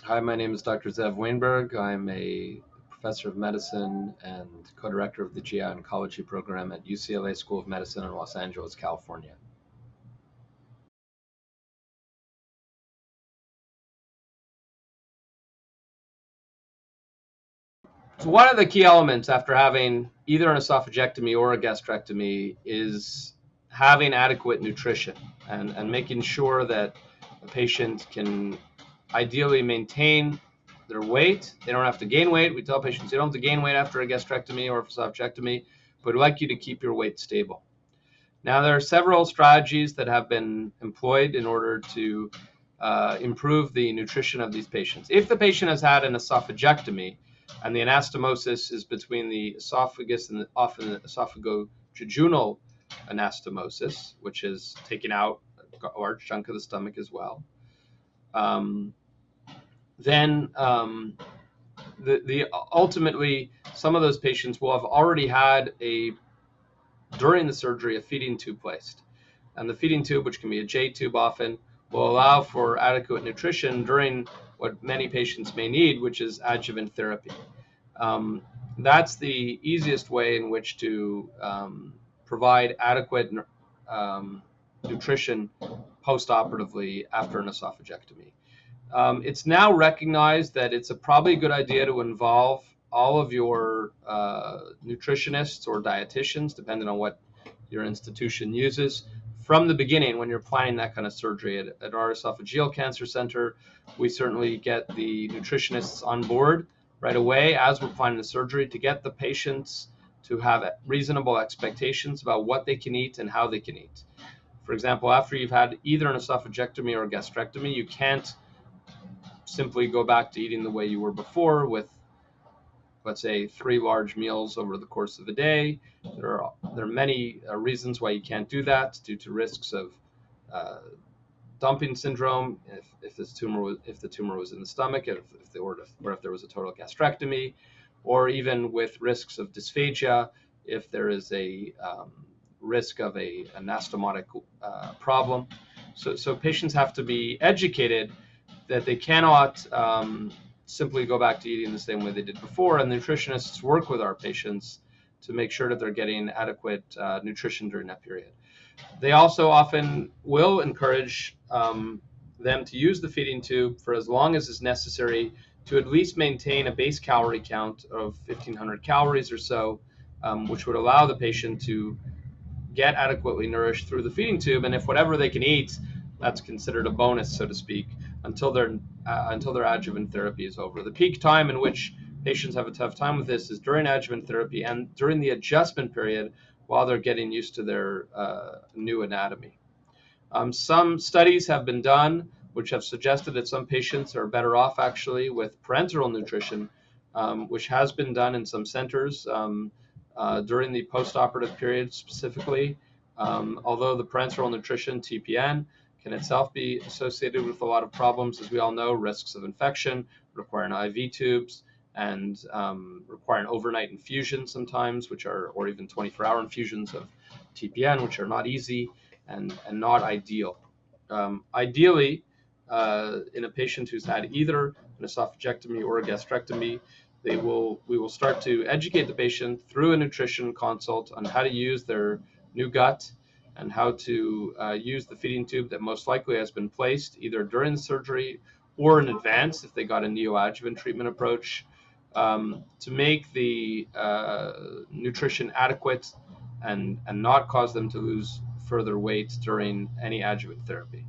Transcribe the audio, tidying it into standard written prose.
Hi, my name is Dr. Zev Wainberg. I'm a professor of medicine and co-director of the GI Oncology program at UCLA School of Medicine in Los Angeles, California. So one of the key elements after having either an esophagectomy or a gastrectomy is having adequate nutrition and making sure that the patient can ideally maintain their weight. They don't have to gain weight. We tell patients you don't have to gain weight after a gastrectomy or esophagectomy, but we'd like you to keep your weight stable. Now, there are several strategies that have been employed in order to improve the nutrition of these patients. If the patient has had an esophagectomy and the anastomosis is between the esophagus and often the esophagojejunal anastomosis, which is taking out a large chunk of the stomach as well, then ultimately some of those patients will have already had during the surgery a feeding tube placed. And the feeding tube, which can be a J tube often, will allow for adequate nutrition during what many patients may need, which is adjuvant therapy. That's the easiest way in which to provide adequate nutrition post-operatively after an esophagectomy. It's now recognized that it's probably a good idea to involve all of your nutritionists or dietitians, depending on what your institution uses, from the beginning when you're planning that kind of surgery. At our esophageal cancer center, we certainly get the nutritionists on board right away as we're planning the surgery to get the patients to have reasonable expectations about what they can eat and how they can eat. For example, after you've had either an esophagectomy or a gastrectomy, you can't simply go back to eating the way you were before with, let's say, 3 large meals over the course of a day. There are many reasons why you can't do that due to risks of dumping syndrome if the tumor was in the stomach, or if there was a total gastrectomy, or even with risks of dysphagia if there is a risk of an anastomotic problem. So patients have to be educated that they cannot simply go back to eating the same way they did before, and the nutritionists work with our patients to make sure that they're getting adequate nutrition during that period. They also often will encourage them to use the feeding tube for as long as is necessary to at least maintain a base calorie count of 1,500 calories or so, which would allow the patient to get adequately nourished through the feeding tube. And if whatever they can eat, that's considered a bonus, so to speak, until their adjuvant therapy is over. The peak time in which patients have a tough time with this is during adjuvant therapy and during the adjustment period while they're getting used to their new anatomy. Some studies have been done which have suggested that some patients are better off actually with parenteral nutrition, which has been done in some centers during the postoperative period specifically. Although the parenteral nutrition, TPN, can itself be associated with a lot of problems, as we all know, risks of infection, requiring IV tubes, and requiring overnight infusions sometimes, or even 24-hour infusions of TPN, which are not easy and not ideal. Ideally, in a patient who's had either an esophagectomy or a gastrectomy, we will start to educate the patient through a nutrition consult on how to use their new gut and how to use the feeding tube that most likely has been placed either during the surgery or in advance if they got a neoadjuvant treatment approach, to make the nutrition adequate and not cause them to lose further weight during any adjuvant therapy.